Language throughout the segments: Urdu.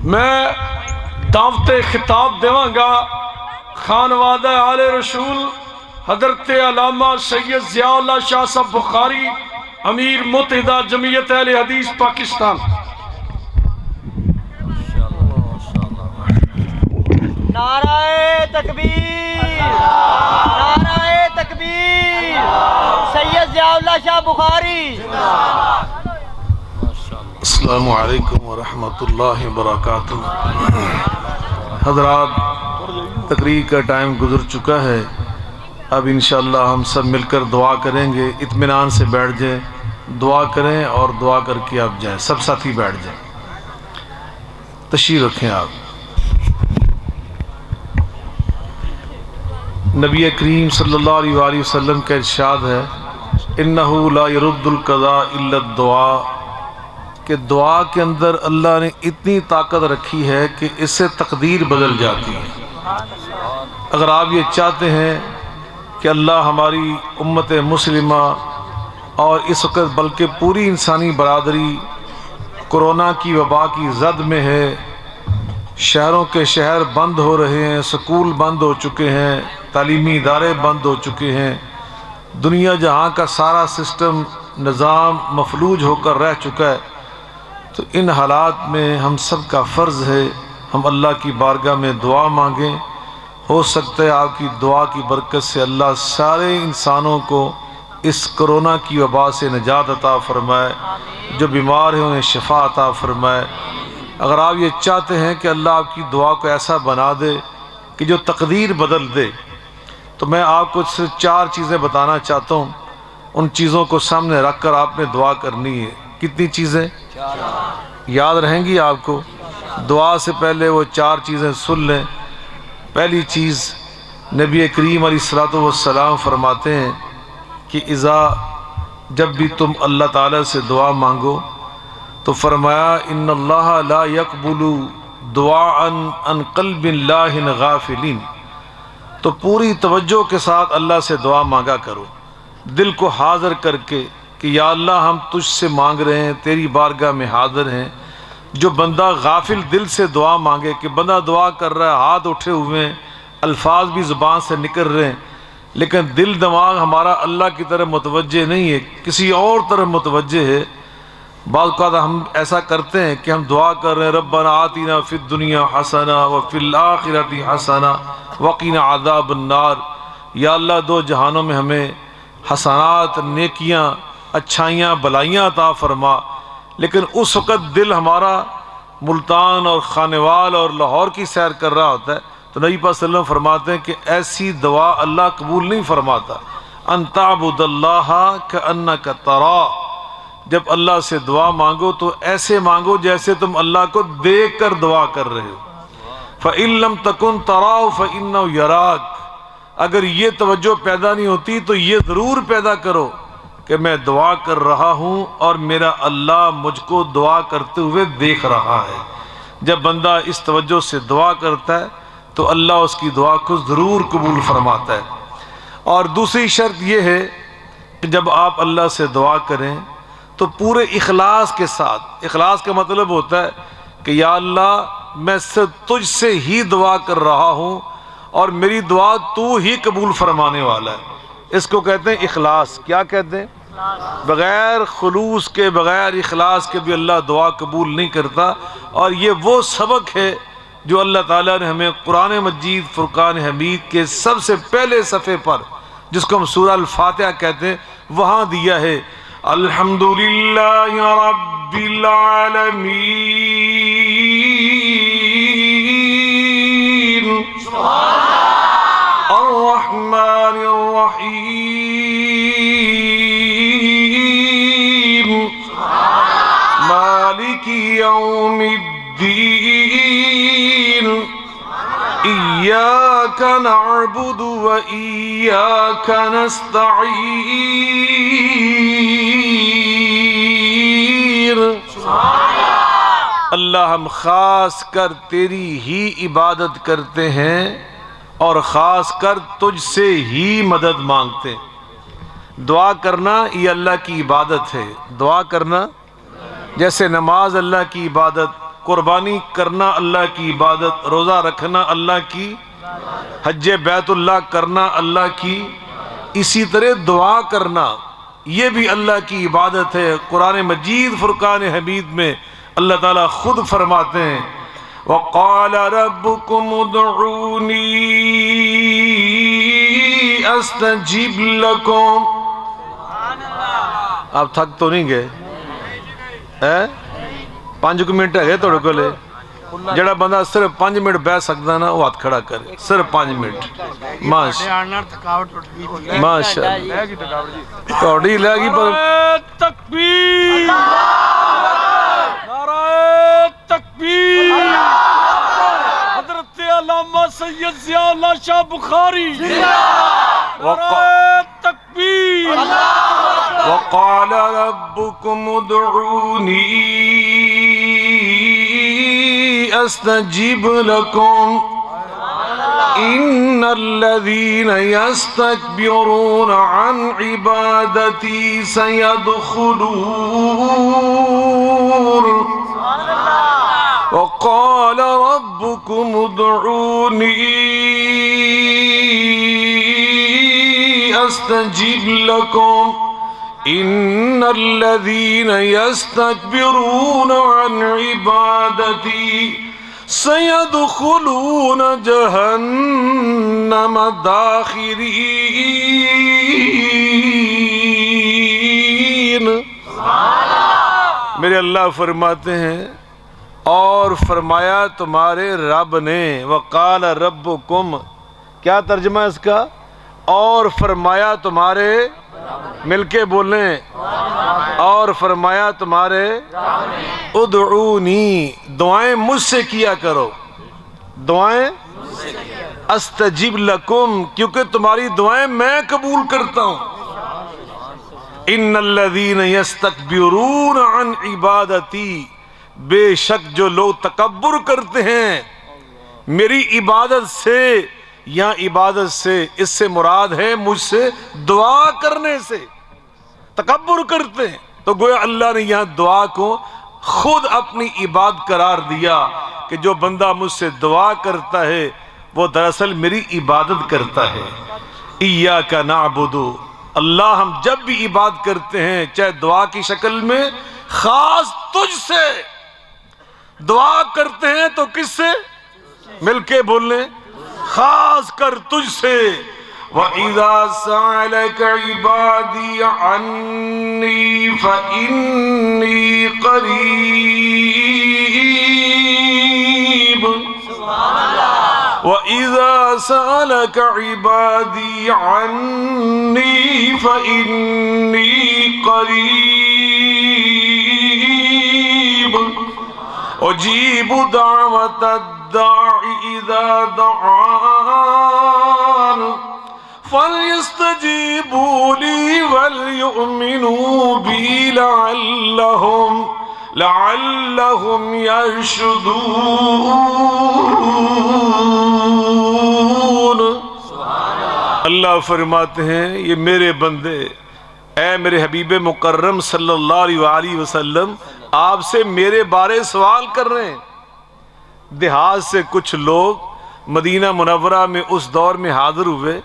میں دعوت خطاب دیواں گا خانوادہ آل رسول حضرت علامہ سید ضیاء اللہ شاہ صاحب بخاری امیر متحدہ جمعیت اہل حدیث پاکستان۔ نعرہ تکبیر، نعرہ تکبیر، سید ضیاء اللہ شاہ بخاری۔ السلام علیکم ورحمۃ اللہ وبرکاتہ۔ حضرات، تقریر کا ٹائم گزر چکا ہے، اب انشاءاللہ ہم سب مل کر دعا کریں گے۔ اطمینان سے بیٹھ جائیں، دعا کریں اور دعا کر کے آپ جائیں، سب ساتھی بیٹھ جائیں، تشریف رکھیں آپ۔ نبی کریم صلی اللہ علیہ وآلہ وسلم کا ارشاد ہے انہ لا يرد القضاء الا الدعاء، کہ دعا کے اندر اللہ نے اتنی طاقت رکھی ہے کہ اس سے تقدیر بدل جاتی ہے۔ اگر آپ یہ چاہتے ہیں کہ اللہ ہماری امت مسلمہ اور اس وقت بلکہ پوری انسانی برادری کورونا کی وبا کی زد میں ہے، شہروں کے شہر بند ہو رہے ہیں، سکول بند ہو چکے ہیں، تعلیمی ادارے بند ہو چکے ہیں، دنیا جہاں کا سارا سسٹم نظام مفلوج ہو کر رہ چکا ہے، تو ان حالات میں ہم سب کا فرض ہے ہم اللہ کی بارگاہ میں دعا مانگیں۔ ہو سکتا ہے آپ کی دعا کی برکت سے اللہ سارے انسانوں کو اس کرونا کی وبا سے نجات عطا فرمائے، جو بیمار ہیں انہیں شفا عطا فرمائے۔ اگر آپ یہ چاہتے ہیں کہ اللہ آپ کی دعا کو ایسا بنا دے کہ جو تقدیر بدل دے، تو میں آپ کو صرف 4 چیزیں بتانا چاہتا ہوں، ان چیزوں کو سامنے رکھ کر آپ نے دعا کرنی ہے۔ کتنی چیزیں یاد رہیں گی آپ کو؟ دعا سے پہلے وہ 4 چیزیں سن لیں۔ پہلی چیز، نبی کریم علیہ الصلوۃ والسلام فرماتے ہیں کہ جب بھی تم اللہ تعالیٰ سے دعا مانگو تو فرمایا ان اللہ لا يقبل دعاء عن قلب لاہ غافلین، تو پوری توجہ کے ساتھ اللہ سے دعا مانگا کرو، دل کو حاضر کر کے کہ یا اللہ ہم تجھ سے مانگ رہے ہیں، تیری بارگاہ میں حاضر ہیں۔ جو بندہ غافل دل سے دعا مانگے، کہ بندہ دعا کر رہا ہے، ہاتھ اٹھے ہوئے ہیں، الفاظ بھی زبان سے نکل رہے ہیں، لیکن دل دماغ ہمارا اللہ کی طرف متوجہ نہیں ہے، کسی اور طرف متوجہ ہے۔ بعض اوقات ہم ایسا کرتے ہیں کہ ہم دعا کر رہے ہیں ربنا آتنا فی الدنیا حسنہ وفی الآخرۃ حسنہ وقنا عذاب النار، یا اللہ 2 جہانوں میں ہمیں حسنات، نیکیاں، اچھائیاں، بلائیاں عطا فرما، لیکن اس وقت دل ہمارا ملتان اور خانوال اور لاہور کی سیر کر رہا ہوتا ہے، تو نبی پاک صلی اللہ علیہ وسلم فرماتے ہیں کہ ایسی دعا اللہ قبول نہیں فرماتا۔ ان تعبد اللہ کأنک تراہ، جب اللہ سے دعا مانگو تو ایسے مانگو جیسے تم اللہ کو دیکھ کر دعا کر رہے ہو۔ فإن لم تکن تراہ فإنہ یراک، اگر یہ توجہ پیدا نہیں ہوتی تو یہ ضرور پیدا کرو کہ میں دعا کر رہا ہوں اور میرا اللہ مجھ کو دعا کرتے ہوئے دیکھ رہا ہے۔ جب بندہ اس توجہ سے دعا کرتا ہے تو اللہ اس کی دعا کو ضرور قبول فرماتا ہے۔ اور دوسری شرط یہ ہے کہ جب آپ اللہ سے دعا کریں تو پورے اخلاص کے ساتھ، اخلاص کا مطلب ہوتا ہے کہ یا اللہ میں صرف تجھ سے ہی دعا کر رہا ہوں اور میری دعا تو ہی قبول فرمانے والا ہے۔ اس کو کہتے ہیں اخلاص۔ کیا کہتے ہیں؟ بغیر خلوص کے، بغیر اخلاص کے بھی اللہ دعا قبول نہیں کرتا۔ اور یہ وہ سبق ہے جو اللہ تعالیٰ نے ہمیں قرآن مجید فرقان حمید کے سب سے پہلے صفحے پر، جس کو ہم سورہ الفاتحہ کہتے ہیں، وہاں دیا ہے۔ الحمدللہ رب العالمین الرحمن الرحیم مالک یوم الدین ایاک نعبد و ایاک نستعین۔ اللہ ہم خاص کر تیری ہی عبادت کرتے ہیں اور خاص کر تجھ سے ہی مدد مانگتے ہیں۔ دعا کرنا یہ اللہ کی عبادت ہے۔ دعا کرنا جیسے نماز اللہ کی عبادت، قربانی کرنا اللہ کی عبادت، روزہ رکھنا اللہ کی، حج بیت اللہ کرنا اللہ کی، اسی طرح دعا کرنا یہ بھی اللہ کی عبادت ہے۔ قرآن مجید فرقان حمید میں اللہ تعالیٰ خود فرماتے ہیں وَقَالَ رَبُّكُمُ ادْعُونِي أَسْتَجِبْ لَكُمْ۔ آپ تھک تو نہیں گئے؟ 5 منٹ ہے توڑے کو لے، جڑا بندہ صرف 5 منٹ بیٹھ سکتا نا وہ ہاتھ کھڑا کرے، صرف 5 منٹ۔ ماشاء توڑی لے گی پر تکبیر، نعرہ تکبیر، حضرت علامہ سید ضیاء اللہ شاہ بخاری، نعرہ تکبیر۔ وَقَالَ رَبُّكُمُ ادْعُونِي أَسْتَجِبْ لَكُمْ إِنَّ الَّذِينَ يَسْتَكْبِرُونَ عَنْ عِبَادَتِي سَيَدْخُلُونَ وَقَالَ رَبُّكُمُ ادْعُونِي أَسْتَجِبْ لَكُمْ إِنَّ الَّذِينَ يَسْتَكْبِرُونَ عَنْ عِبَادَتِي سَيَدْخُلُونَ جَهَنَّمَ دَاخِرِينَ۔ میرے اللہ فرماتے ہیں اور فرمایا تمہارے رب نے، وقال ربکم، کیا ترجمہ ہے اس کا؟ اور فرمایا تمہارے، مل کے بولیں، اور فرمایا تمہارے، ادعونی، دعائیں مجھ سے کیا کرو، دعائیں استجب لکم، کیونکہ تمہاری دعائیں میں قبول کرتا ہوں۔ ان الذین یستکبرون عن عبادتی، بے شک جو لوگ تکبر کرتے ہیں میری عبادت سے، یا عبادت سے اس سے مراد ہے مجھ سے دعا کرنے سے تکبر کرتے ہیں، تو گویا اللہ نے یہاں دعا کو خود اپنی عبادت قرار دیا کہ جو بندہ مجھ سے دعا کرتا ہے وہ دراصل میری عبادت کرتا ہے۔ ایاک نعبد، اللہ ہم جب بھی عبادت کرتے ہیں چاہے دعا کی شکل میں، خاص تجھ سے دعا کرتے ہیں تو کس سے؟ مل کے بولیں، خاص کر تجھ سے۔ وَإِذَا سَأَلَكَ عِبَادِي عَنِّي فَإِنِّي قَرِيبٌ، وَإِذَا سَأَلَكَ عِبَادِي عَنِّي فَإِنِّي قَرِيبٌ أُجِيبُ دَعْوَةَ الدَّاعِ إِذَا دَعَانِ فَلْيَسْتَجِيبُوا لِي وَلْيُؤْمِنُوا بِي لَعَلَّهُمْ يَرْشُدُونَ۔ اللہ فرماتے ہیں یہ میرے بندے، اے میرے حبیب مکرم صلی اللہ علیہ وسلم، آپ سے میرے بارے سوال کر رہے ہیں۔ دیہات سے کچھ لوگ مدینہ منورہ میں اس دور میں حاضر ہوئے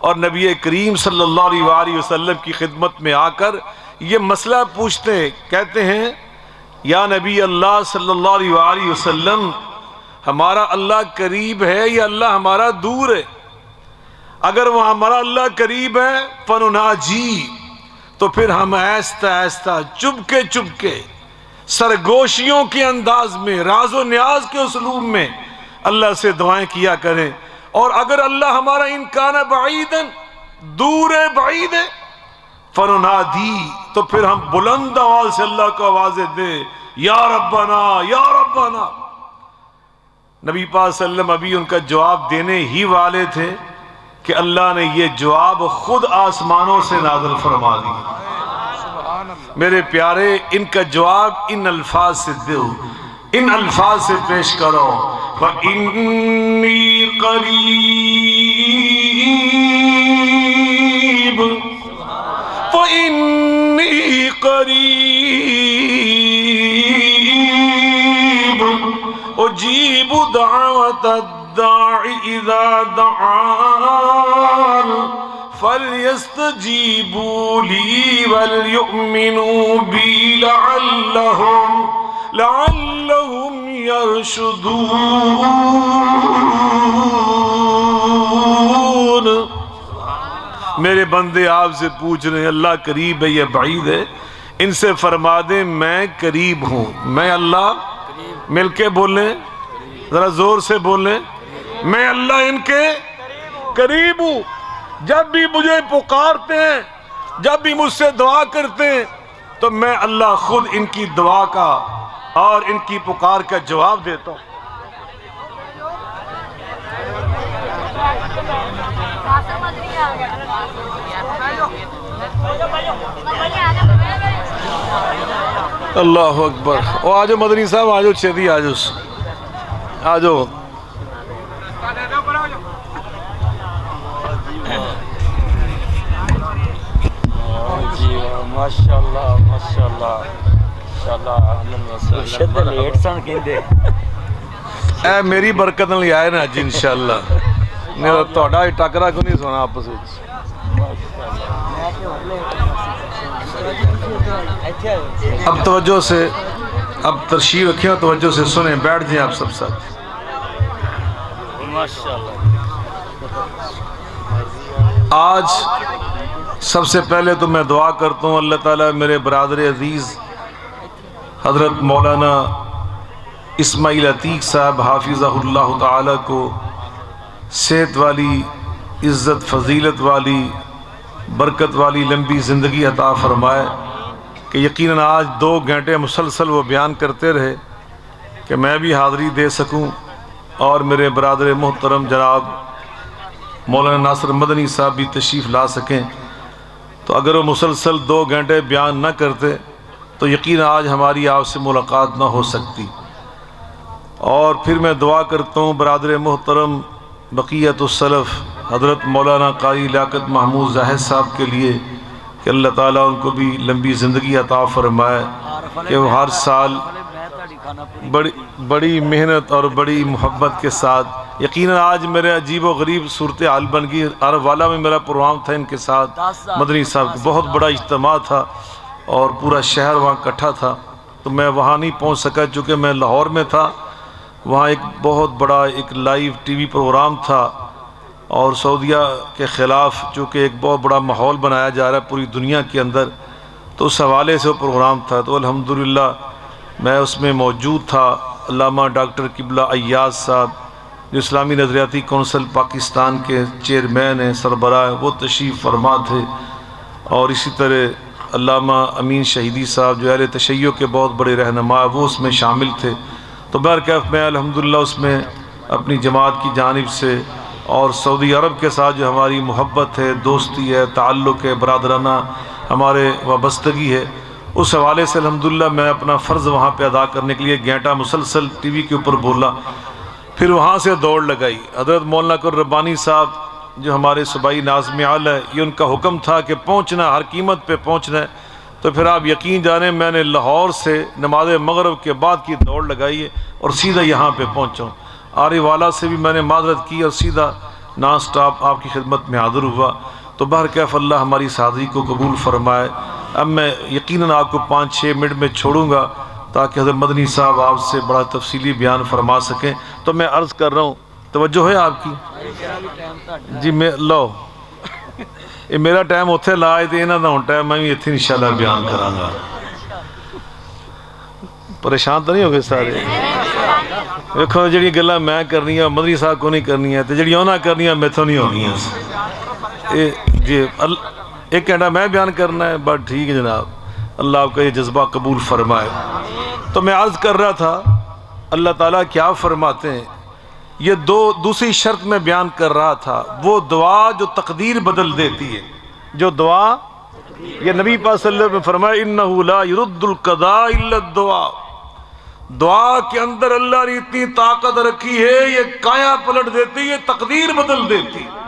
اور نبی کریم صلی اللہ علیہ وسلم کی خدمت میں آ کر یہ مسئلہ پوچھتے ہیں، کہتے ہیں یا نبی اللہ صلی اللہ علیہ وسلم، ہمارا اللہ قریب ہے یا اللہ ہمارا دور ہے؟ اگر وہ ہمارا اللہ قریب ہے فنناجی، تو پھر ہم آہستہ آہستہ چپکے سرگوشیوں کے انداز میں، راز و نیاز کے اسلوب میں اللہ سے دعائیں کیا کریں۔ اور اگر اللہ ہمارا انکان بعیدن، دور ہے، بعید ہے، فننادی، تو پھر ہم بلند آواز سے اللہ کو آوازیں دیں، یا ربنا یا ربنا۔ نبی پاک صلی اللہ علیہ وسلم ابھی ان کا جواب دینے ہی والے تھے کہ اللہ نے یہ جواب خود آسمانوں سے نازل فرما دی۔ میرے پیارے، ان کا جواب ان الفاظ سے دو، ان الفاظ سے پیش کرو، فَإِنِّي قَرِيبٌ، فَإِنِّي قَرِيبٌ اجیب دعوت الداع اذا دعان فلیستجیبوا لی ولیؤمنوا بی لعلہم یرشدون۔ میرے بندے آپ سے پوچھ رہے ہیں اللہ قریب ہے یا بعید ہے؟ ان سے فرما دیں میں قریب ہوں۔ میں اللہ، مل کے بولیں، ذرا زور سے بولیں، میں اللہ ان کے قریب ہوں۔ جب بھی مجھے پکارتے ہیں، جب بھی مجھ سے دعا کرتے ہیں، تو میں اللہ خود ان کی دعا کا اور ان کی پکار کا جواب دیتا ہوں۔ اللہ اکبر۔ او آجو مدنی صاحب، آجو چھتی، آجو آجو۔ ماشاءاللہ ماشاءاللہ اے میری برکت نال آئے نا جی انشاءاللہ، نہیں تہاڈا ٹکرا کیوں نہیں سونا آپس وچ۔ اب توجہ سے، اب ترشیح رکھیں، توجہ سے سنیں، بیٹھ جائیں آپ سب ساتھ۔ آج سب سے پہلے تو میں دعا کرتا ہوں اللہ تعالیٰ میرے برادر عزیز حضرت مولانا اسماعیل عتیق صاحب حافظہ اللہ تعالیٰ کو صحت والی، عزت فضیلت والی، برکت والی لمبی زندگی عطا فرمائے، کہ یقیناً آج 2 گھنٹے مسلسل وہ بیان کرتے رہے کہ میں بھی حاضری دے سکوں اور میرے برادر محترم جناب مولانا ناصر مدنی صاحب بھی تشریف لا سکیں۔ تو اگر وہ مسلسل 2 گھنٹے بیان نہ کرتے تو یقیناً آج ہماری آپ سے ملاقات نہ ہو سکتی۔ اور پھر میں دعا کرتا ہوں برادر محترم بقیت السلف حضرت مولانا قاری لیاقت محمود زاہد صاحب کے لیے کہ اللہ تعالیٰ ان کو بھی لمبی زندگی عطا فرمائے، کہ وہ ہر سال بڑی محنت اور بڑی محبت کے ساتھ، یقیناً آج میرے عجیب و غریب صورتحال بن گئی۔ عرب والا میں میرا پروگرام تھا ان کے ساتھ، مدنی صاحب کا بہت بڑا اجتماع تھا اور پورا شہر وہاں اکٹھا تھا، تو میں وہاں نہیں پہنچ سکا چونکہ میں لاہور میں تھا۔ وہاں ایک بہت بڑا ایک لائیو ٹی وی پروگرام تھا اور سعودیہ کے خلاف چونکہ ایک بہت بڑا ماحول بنایا جا رہا ہے پوری دنیا کے اندر، تو اس حوالے سے وہ پروگرام تھا، تو الحمدللہ میں اس میں موجود تھا۔ علامہ ڈاکٹر قبلہ ایاز صاحب جو اسلامی نظریاتی کونسل پاکستان کے چیئرمین ہیں، سربراہ، وہ تشریف فرما تھے، اور اسی طرح علامہ امین شہیدی صاحب جو اہل تشیع کے بہت بڑے رہنما، وہ اس میں شامل تھے۔ تو بہرکیف میں الحمدللہ اس میں اپنی جماعت کی جانب سے اور سعودی عرب کے ساتھ جو ہماری محبت ہے، دوستی ہے، تعلق ہے، برادرانہ ہمارے وابستگی ہے، اس حوالے سے الحمدللہ میں اپنا فرض وہاں پہ ادا کرنے کے لیے 1 گھنٹہ مسلسل ٹی وی کے اوپر بولا، پھر وہاں سے دوڑ لگائی۔ حضرت مولانا قر ربانی صاحب جو ہمارے صوبائی ناظم اعلیٰ ہے، یہ ان کا حکم تھا کہ پہنچنا، ہر قیمت پہ پہنچنا ہے، تو پھر آپ یقین جانیں میں نے لاہور سے نماز مغرب کے بعد کی دوڑ لگائی ہے اور سیدھا یہاں پہ پہنچا ہوں۔ آری والا سے بھی میں نے معذرت کی اور سیدھا نان سٹاپ آپ کی خدمت میں حاضر ہوا۔ تو بہرکیف اللہ ہماری حاضری کو قبول فرمائے۔ اب میں یقیناً آپ کو 5-6 منٹ میں چھوڑوں گا تاکہ حضرت مدنی صاحب آپ سے بڑا تفصیلی بیان فرما سکیں۔ تو میں عرض کر رہا ہوں، توجہ ہے آپ کی جی؟ میں لو یہ میرا ٹائم اتنے لائے تو یہاں کا ہوں ٹائم میں بھی اتنے انشاءاللہ بیان کراں گا۔ پریشان تو نہیں ہو گئے سارے؟ دیکھو جڑی گلاں میں کرنی ہے مدنی صاحب کو نہیں کرنی ہے، تو جڑی انہاں کرنی ہے میتھوں نہیں ہونی ہے جی۔ 1 گھنٹہ میں بیان کرنا ہے، بس ٹھیک ہے جناب، اللہ آپ کا یہ جذبہ قبول فرمائے۔ تو میں عرض کر رہا تھا اللہ تعالیٰ کیا فرماتے ہیں، یہ دوسری شرط میں بیان کر رہا تھا، وہ دعا جو تقدیر بدل دیتی ہے، جو دعا یہ نبی پاک صلی اللہ علیہ وسلم نے فرمایا انہو لا يرد القضاء الا الدعاء، دعا کے اندر اللہ نے اتنی طاقت رکھی ہے، یہ کایا پلٹ دیتی ہے، تقدیر بدل دیتی ہے۔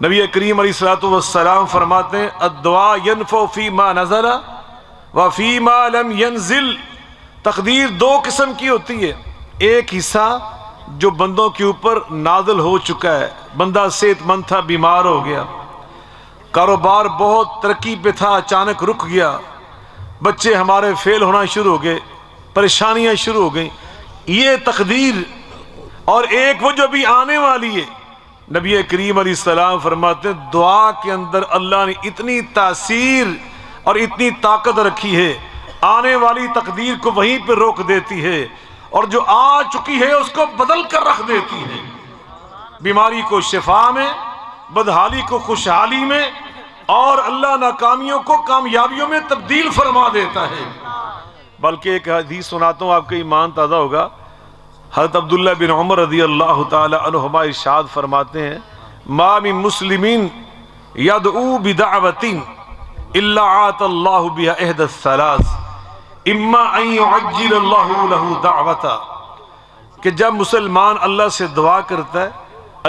نبی کریم علیہ السلام فرماتے ہیں الدعاء ينفع فی ما نزل وفی ما لم ينزل، تقدیر 2 قسم کی ہوتی ہے، ایک حصہ جو بندوں کے اوپر نازل ہو چکا ہے. بندہ صحت مند تھا، بیمار ہو گیا، کاروبار بہت ترقی پہ تھا، اچانک رک گیا، بچے ہمارے فیل ہونا شروع ہو گئے، پریشانیاں شروع ہو گئیں. یہ تقدیر. اور ایک وہ جو بھی آنے والی ہے. نبی کریم علیہ السلام فرماتے ہیں دعا کے اندر اللہ نے اتنی تاثیر اور اتنی طاقت رکھی ہے، آنے والی تقدیر کو وہیں پہ روک دیتی ہے، اور جو آ چکی ہے اس کو بدل کر رکھ دیتی ہے. بیماری کو شفا میں، بدحالی کو خوشحالی میں، اور اللہ ناکامیوں کو کامیابیوں میں تبدیل فرما دیتا ہے. بلکہ ایک حدیث سناتا ہوں، آپ کا ایمان تازہ ہوگا. حضرت عبداللہ بن عمر رضی اللہ تعالی عنہما ارشاد فرماتے ہیں ما من مسلمین یدعو بدعوۃ الا آت اللہ بها احدى الثلاث اما ان يعجل اللہ له دعوتا، کہ جب مسلمان اللہ سے دعا کرتا ہے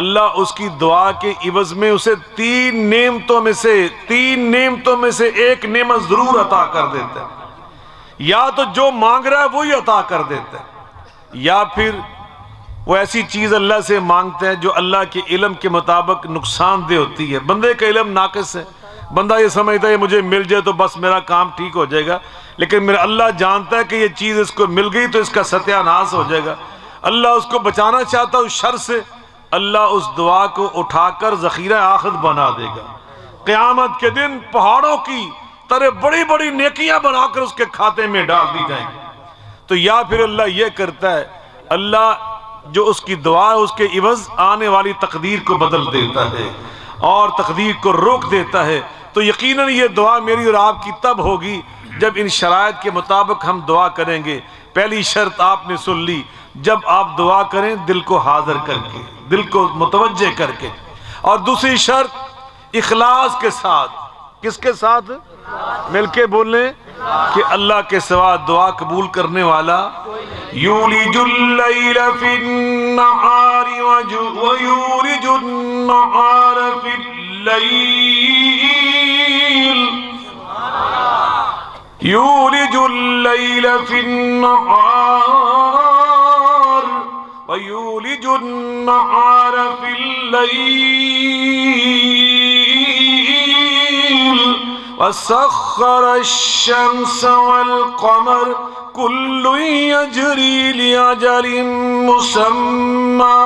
اللہ اس کی دعا کے عوض میں اسے تین نعمتوں میں سے ایک نعمت ضرور عطا کر دیتا ہے. یا تو جو مانگ رہا ہے وہی عطا کر دیتا ہے، یا پھر وہ ایسی چیز اللہ سے مانگتا ہے جو اللہ کے علم کے مطابق نقصان دہ ہوتی ہے. بندے کا علم ناقص ہے، بندہ یہ سمجھتا ہے مجھے مل جائے تو بس میرا کام ٹھیک ہو جائے گا، لیکن میرا اللہ جانتا ہے کہ یہ چیز اس کو مل گئی تو اس کا ستیہ ناش ہو جائے گا. اللہ اس کو بچانا چاہتا اس شر سے، اللہ اس دعا کو اٹھا کر ذخیرہ آخرت بنا دے گا. قیامت کے دن پہاڑوں کی طرح بڑی بڑی نیکیاں بنا کر اس کے کھاتے میں ڈال دی جائیں گی. تو یا پھر اللہ یہ کرتا ہے، اللہ جو اس کی دعا ہے اس کے عوض آنے والی تقدیر کو بدل دیتا ہے اور تقدیر کو روک دیتا ہے. تو یقیناً یہ دعا میری اور آپ کی تب ہوگی جب ان شرائط کے مطابق ہم دعا کریں گے. پہلی شرط آپ نے سن لی، جب آپ دعا کریں دل کو حاضر کر کے، دل کو متوجہ کر کے. اور دوسری شرط اخلاص کے ساتھ. کس کے ساتھ؟ مل کے بولیں کہ اللہ کے سوا دعا قبول کرنے والا. یولج اللیل فی النہار ویولج النہار فی اللیل، یولج اللیل فی النہار ویولج النہار فی اللیل وسخر الشمس والقمر كل يجري لأجل مسمى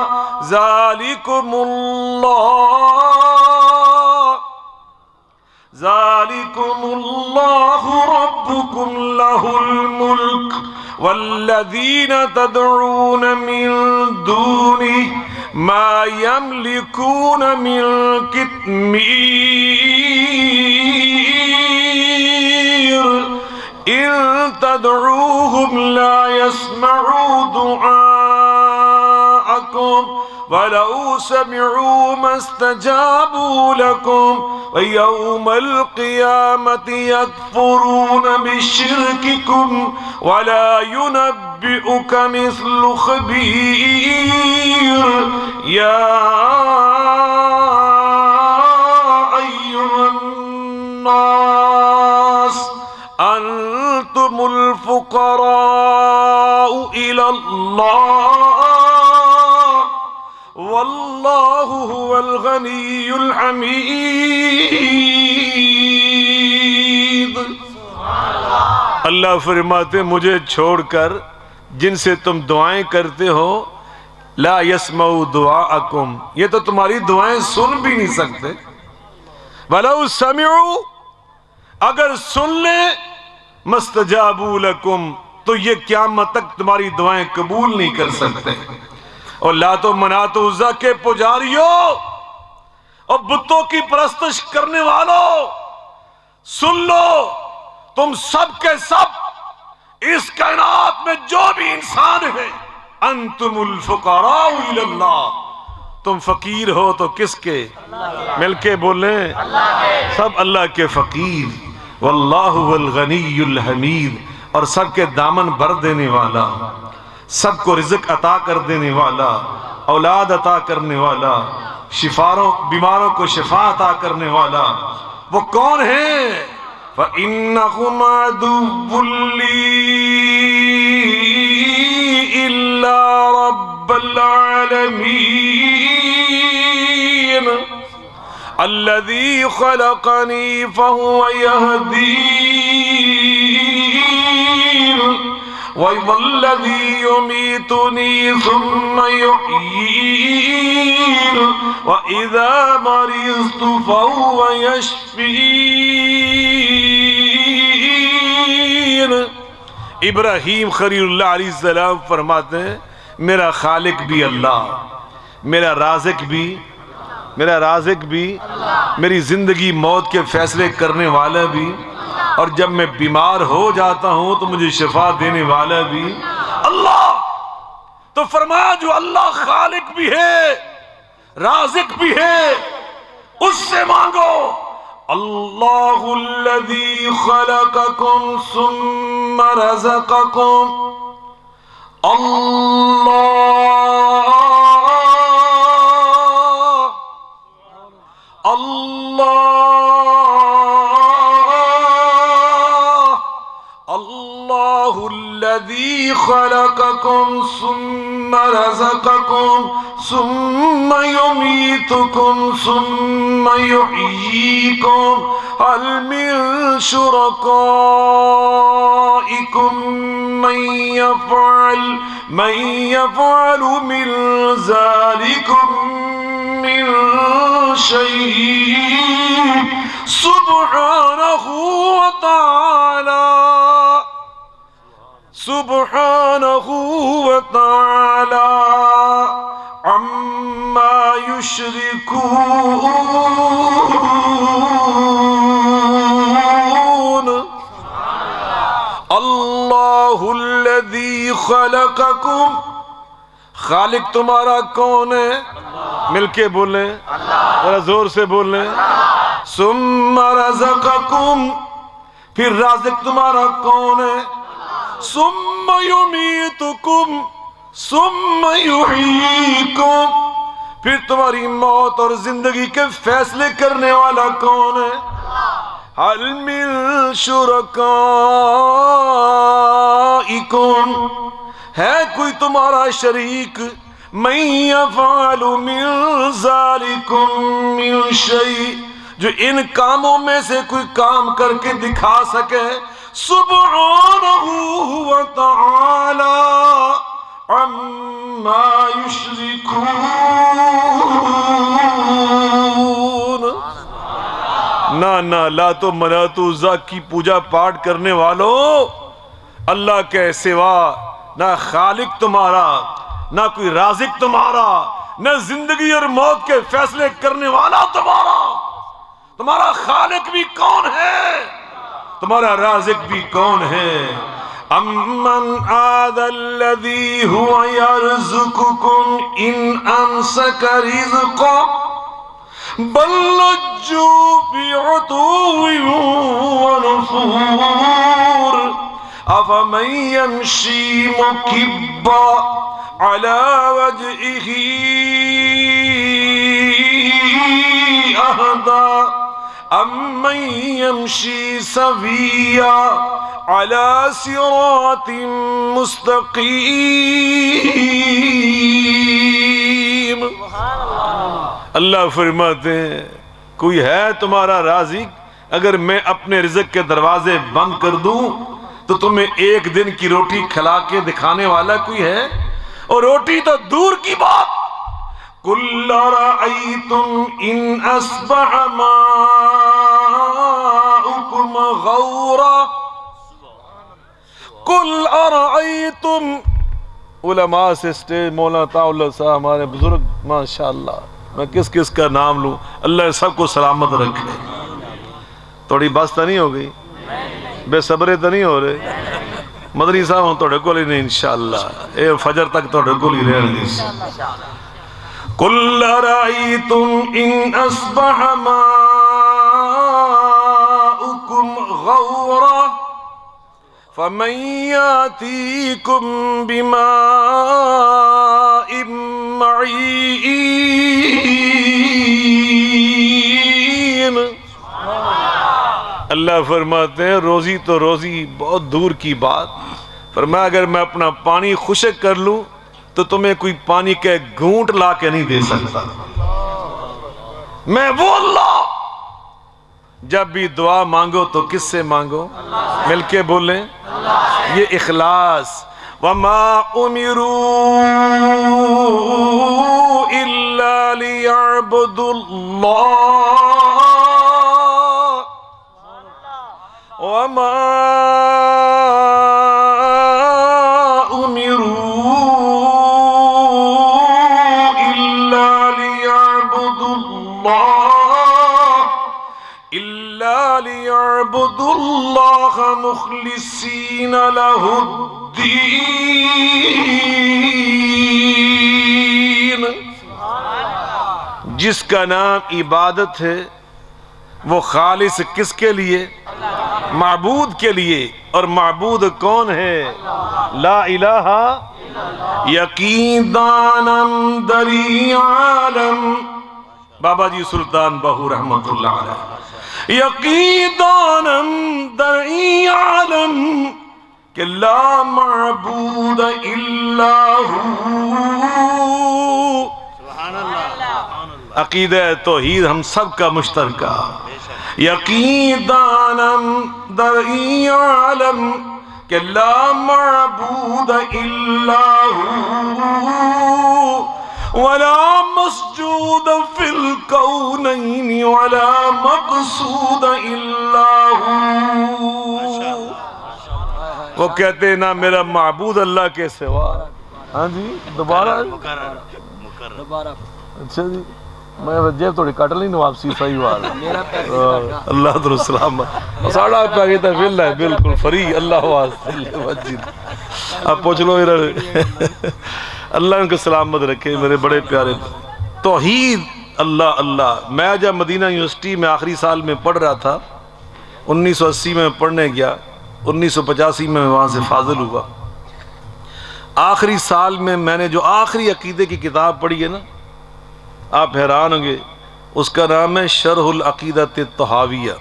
ذلكم الله ربكم له الملك والذين تدعون من دونه ما يملكون من قطمير إن تدعوهم لا يسمعوا دعاءكم ولو سمعوا ما استجابوا لكم ويوم القيامة يكفرون بشرككم ولا ينبئك مثل خبير. يا أيها الناس أنتم الفقراء إلى الله والله هو الغني الحميد. اللہ فرماتے مجھے چھوڑ کر جن سے تم دعائیں کرتے ہو لا يسمعوا دعاءکم، یہ تو تمہاری دعائیں سن بھی نہیں سکتے. وَلَوْ سَمِعُوا، اگر سن لیں مَسْتَجَابُوا لَكُمْ، تو یہ قیامت تک تمہاری دعائیں قبول نہیں کر سکتے. اور لات و منات و عزا کے پجاریوں اور بتوں کی پرستش کرنے والوں، سن لو تم سب کے سب اس کائنات میں جو بھی انسان ہے، انتم الفقراء الی اللہ، تم فقیر ہو تو کس کے؟ مل کے بولیں سب اللہ کے فقیر. واللہ الغنی الحمید، اور سب کے دامن بھر دینے والا، سب کو رزق عطا کر دینے والا، اولاد عطا کرنے والا، بیماروں کو شفا عطا کرنے والا. وہ کون ہیں؟ فَإِنَّهُمْ عَدُوٌّ لِّي إِلَّا إلا رب العالمين الذي خلقني فهو يهدين والذي يميتني ثم يحيين وإذا مرضت فهو يشفين. ابراہیم خلیل اللہ علیہ السلام فرماتے ہیں میرا خالق بھی اللہ، میرا رازق بھی میری زندگی موت کے فیصلے کرنے والا بھی، اور جب میں بیمار ہو جاتا ہوں تو مجھے شفا دینے والا بھی اللہ. تو فرمایا جو اللہ خالق بھی ہے، رازق بھی ہے، اس سے مانگو. اللہ الذی خلقکم ثم رزقکم. اللہ الذی خلقکم ثم رزقکم ثم یمیتکم ثم یحییکم هل من شرکائکم من یفعل من ذلکم من شیء سبحانہ وتعالی عما یشرکون. اللہ الذی خلقکم، خالق تمہارا کون ہے؟ مل کے بولیں، ذرا زور سے بولیں. ثم رزقکم، پھر رازق تمہارا کون ہے؟ ثم یمیتکم ثم یحییکم، پھر تمہاری موت اور زندگی کے فیصلے کرنے والا کون ہے؟ هل من شرکائکم، ہے کوئی تمہارا شریک؟ من یفعل من ذالکم من شیء، جو ان کاموں میں سے کوئی کام کر کے دکھا سکے. سبحانہ وتعالی عما یشرکون. نہ لات و منات و عزا کی پوجا پاٹ کرنے والوں، اللہ کے سوا نہ خالق تمہارا، نہ کوئی رازق تمہارا، نہ زندگی اور موت کے فیصلے کرنے والا تمہارا خالق بھی کون ہے؟ تمہارا رازق بھی کون ہے؟ امن عاد الذی هو یرزقکم ان امسک رزقا بل لجوا فی عتو ونفور افمن یمشی مکبا علی وجهه اہدا امن یمشی سویا علی صراط مستقیم. اللہ فرماتے ہیں کوئی ہے تمہارا رازق؟ اگر میں اپنے رزق کے دروازے بند کر دوں تو تمہیں ایک دن کی روٹی کھلا کے دکھانے والا کوئی ہے؟ اور روٹی تو دور کی بات. قل رأيتم إن أصبح ماؤكم غورا قل أرأيتم. علماء سے اسٹیج مولانا طاء صاحب ہمارے بزرگ ماشاءاللہ، میں کس کس کا نام لوں؟ اللہ سب کو سلامت رکھے. تھوڑی بس تو نہیں ہو گئی؟ بے صبرے تو نہیں ہو رہے؟ مدنی صاحب ہوں توڑے کو لی نہیں انشاءاللہ، اے فجر تک توڑے کو لی رہے ہیں. قل رأيتم إن أصبح ماؤكم غورا فمن يأتيكم بماء معين. اللہ فرماتے ہیں روزی تو روزی بہت دور کی بات. فرمایا اگر میں اپنا پانی خشک کر لوں تو تمہیں کوئی پانی کے گھونٹ لا کے نہیں دے سکتا. میں وہ اللہ. جب بھی دعا مانگو تو کس سے مانگو؟ مل کے بولیں یہ اخلاص. وَمَا أُمِرُوا إِلَّا لِيَعْبُدُوا اللَّهَ وَمَا أُمِرُوا إِلَّا لِيَعْبُدُوا اللَّهَ مُخْلِصِينَ لَهُ الدِّينَ. جس کا نام عبادت ہے وہ خالص کس کے لیے؟ معبود کے لیے. اور معبود کون ہے؟ لا الہ. یقین دانم دری عالم. بابا جی سلطان بہو رحمت اللہ علیہ. یقین دانم دری عالم کہ لا معبود الا ہو. عقیدہ توحید ہم سب کا مشترکہ. یقین دانم دری عالم کہ لا معبود الا ہو ولا مسجود فی الکونین ولا مقصود الا ہو. وہ کہتے ہیں نا میرا معبود اللہ کے سوا. ہاں جی دوبارہ. اچھا جی میں جیب تھوڑی کٹ لی نا واپسی. صحیح بات ہے. اللہ تعالی سلامت. ساڑھا پہ گئی تھا فل ہے بالکل فری. اللہ واسطے اب پوچھ لو ادھر. اللہ ان کو سلامت رکھے میرے بڑے پیارے. توحید اللہ اللہ. میں جب مدینہ یونیورسٹی میں آخری سال میں پڑھ رہا تھا 1980 میں پڑھنے گیا. 1985 میں وہاں سے فاضل ہوا. آخری سال میں نے جو آخری عقیدے کی کتاب پڑھی ہے نا آپ حیران ہوں گے. اس کا نام ہے شرح العقیدۃ الطحاویہ.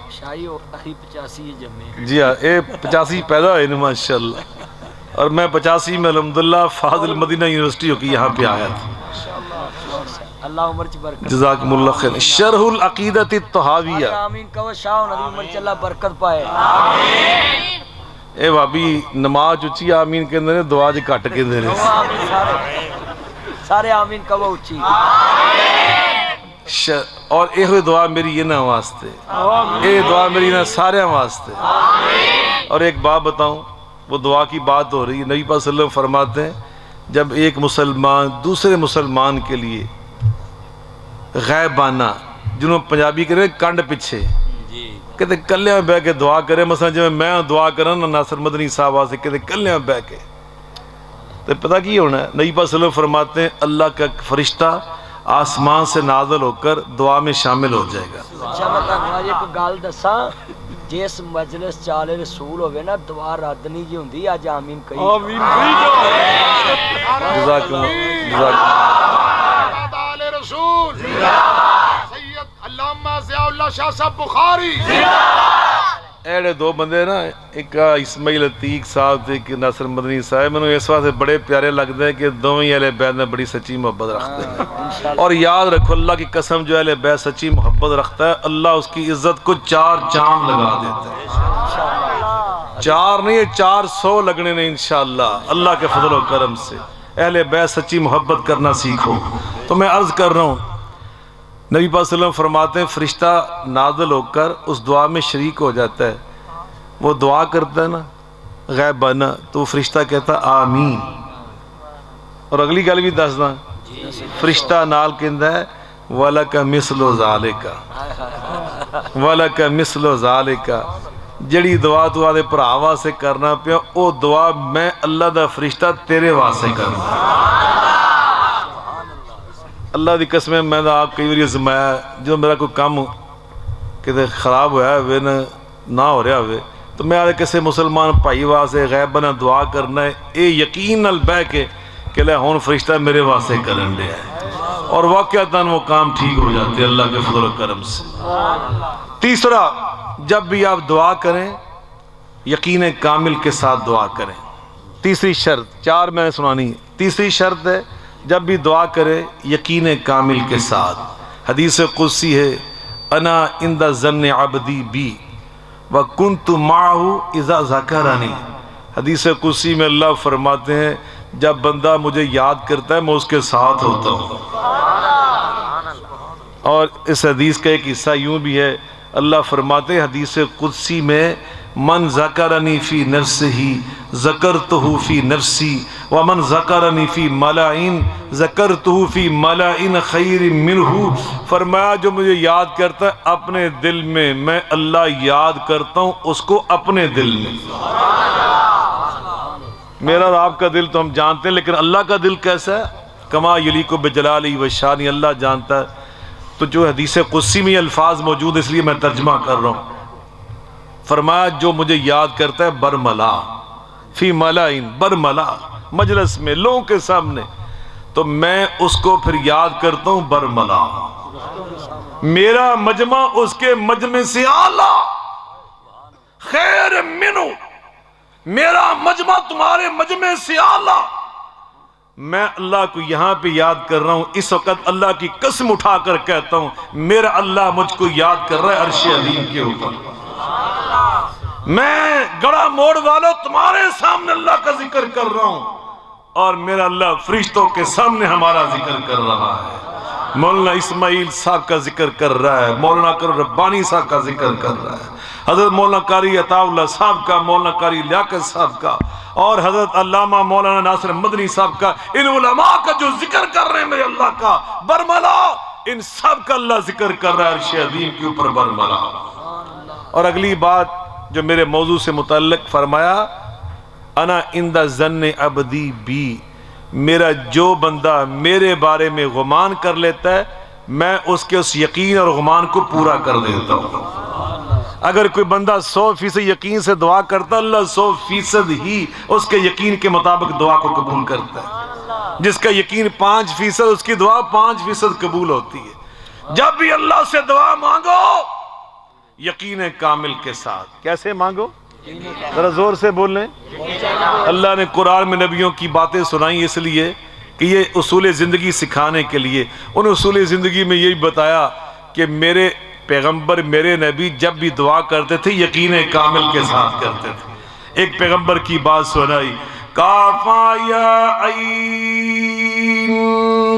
جی ہاں 85 پیدا ہوئے نا ماشاءاللہ. اور میں 85 میں الحمدللہ فاضل مدینہ یونیورسٹی ہو کے یہاں پہ آیا تھا. اللہ عمر چ برکت. جزاکم اللہ خیر. شرح العقیدۃ الطحاویہ. آمین کہو. شاہ نبی عمر چ اللہ برکت پائے. اے بھابی نماز اچھی آمین کہندے نے دعا جی کٹ کہندے نے. سارے آمین کہو اچھی. اور اے دعا میری یہ نہ واسطے. اے دعا میری نہ سارے واسطے. اور ایک بات بتاؤں وہ دعا کی بات ہو رہی ہے. نبی پاک صلی اللہ علیہ وسلم فرماتے ہیں جب ایک مسلمان دوسرے مسلمان کے لیے غیبانہ جنہوں پنجابی کرے کنڈ پیچھے کہتے کلیاں بہ کے دعا کرے. مثلا جب میں دعا کرا نا ناصر مدنی صاحب سے کہتے کلیاں بہ کے تو پتہ کی ہونا ہے. نبی پاک صلی اللہ علیہ وسلم فرماتے ہیں اللہ کا فرشتہ آسمان سے نازل ہو کر دعا میں شامل ہو جائے گا. اچھا میں تانوں ایک گل دساں جس مجلس چالے رسول ہوئے نا دعا رد نہیں جی ہوندی. اج آمین کہی. آمین جزاکم اللہ رسول سید علامہ ضیاء اللہ شاہ صاحب بخاری. ایڑے دو بندے نا ایک اسماعیل عتیق صاحب تھے کہ ناصر مدنی صاحب. میں نے اس واسطے بڑے پیارے لگتے ہیں کہ دونوں اہل بیت میں بڑی سچی محبت رکھتے ہیں. اور یاد رکھو اللہ کی قسم جو اہل بیت سچی محبت رکھتا ہے اللہ اس کی عزت کو 4 چاند لگا دیتا ہے. 4 نہیں 400 لگنے نے انشاءاللہ اللہ کے فضل و کرم سے. اہل بیت سچی محبت کرنا سیکھو. تو میں عرض کر رہا ہوں نبی پاک صلی اللہ علیہ وسلم فرماتے ہیں فرشتہ نازل ہو کر اس دعا میں شریک ہو جاتا ہے. وہ دعا کرتا ہے نا غیبانہ تو فرشتہ کہتا آمین. اور اگلی گل بھی دس داں فرشتہ نال کہندا ہے وَلَكَ مِثْلُ ذَلِكَ وَلَكَ مِثْلُ ذَلِكَ. جڑی دعا تو آدھے پرا واسطے کرنا پیا او دعا میں اللہ دا فرشتہ تیرے واسطے کرنا. اللہ دی قسم میں آپ کئی باری زمایا جو میرا کوئی کام کتے خراب ہوا ہوئے نہ ہو رہا ہوئے تو میں آدھے کسے مسلمان بھائی واسطے غیبانہ دعا کرنا ہے اے یقین نال بہ کے کہ لے ہون فرشتہ میرے واسطے کرن دیا ہے اور واقعتاً وہ کام ٹھیک ہو جاتے ہیں اللہ کے فضل و کرم سے. تیسرا جب بھی آپ دعا کریں یقین کامل کے ساتھ دعا کریں. تیسری شرط 4 میں نے سنانی ہے. تیسری شرط ہے جب بھی دعا کرے یقین کامل کے ساتھ. حدیث قدسی ہے انا عند ظن عبدی بی وکنت معه اذا ذکرنی. حدیث قدسی میں اللہ فرماتے ہیں جب بندہ مجھے یاد کرتا ہے میں اس کے ساتھ ہوتا ہوں. اور اس حدیث کا ایک حصہ یوں بھی ہے, اللہ فرماتے ہیں حدیث قدسی میں من ذکرنی فی نفسہ ذکرتہ فی نفسی ومن ذکرنی فی ملائن ذکرتہ فی ملائن خیر منہ. فرمایا جو مجھے یاد کرتا ہے اپنے دل میں اللہ یاد کرتا ہوں اس کو اپنے دل میں. میرا اور آپ کا دل تو ہم جانتے ہیں, لیکن اللہ کا دل کیسا ہے؟ کما یلیق بجلالہ و شانہ, اللہ جانتا ہے. تو جو حدیث قدسی میں یہ الفاظ موجود اس لیے میں ترجمہ کر رہا ہوں. فرمایا جو مجھے یاد کرتا ہے برملا فی ملائن, برملا مجلس میں لوگوں کے سامنے, تو میں اس کو پھر یاد کرتا ہوں برملا. میرا مجمع اس کے مجمع سے اعلیٰ خیر منو, میرا مجمع تمہارے مجمع سے اعلیٰ. میں اللہ کو یہاں پہ یاد کر رہا ہوں, اس وقت اللہ کی قسم اٹھا کر کہتا ہوں میرا اللہ مجھ کو یاد کر رہا ہے عرش عظیم کے اوپر. میں گڑا موڑ والوں تمہارے سامنے اللہ کا ذکر کر رہا ہوں اور میرا اللہ فرشتوں کے سامنے ہمارا ذکر کر رہا ہے. مولانا اسماعیل صاحب کا ذکر کر رہا ہے, مولانا کرم ربانی صاحب کا ذکر کر رہا ہے, حضرت مولانا قاری عطا اللہ صاحب کا, مولانا قاری لیاقت صاحب کا, اور حضرت علامہ مولانا ناصر مدنی صاحب کا. ان علماء کا جو ذکر کر رہے ہیں میرے اللہ کا برملا, ان سب کا اللہ ذکر کر رہا ہے عرش عظیم کے اوپر برملا. اور اگلی بات جو میرے موضوع سے متعلق فرمایا انا عند ظن عبدی بی, میرا جو بندہ میرے بارے میں گمان کر لیتا ہے میں اس کے اس یقین اور گمان کو پورا کر دیتا ہوں. اگر کوئی بندہ 100% یقین سے دعا کرتا اللہ 100% ہی اس کے یقین کے مطابق دعا کو قبول کرتا ہے. جس کا یقین 5% اس کی دعا 5% قبول ہوتی ہے. جب بھی اللہ سے دعا مانگو یقین کامل کے ساتھ. کیسے مانگو؟ ذرا زور سے بولیں. اللہ نے قرآن میں نبیوں کی باتیں سنائی اس لیے کہ یہ اصول زندگی سکھانے کے لیے. ان اصول زندگی میں یہی بتایا کہ میرے پیغمبر میرے نبی جب بھی دعا کرتے تھے یقین کامل کے ساتھ کرتے تھے. ایک پیغمبر کی بات سنائی, کافا یا عین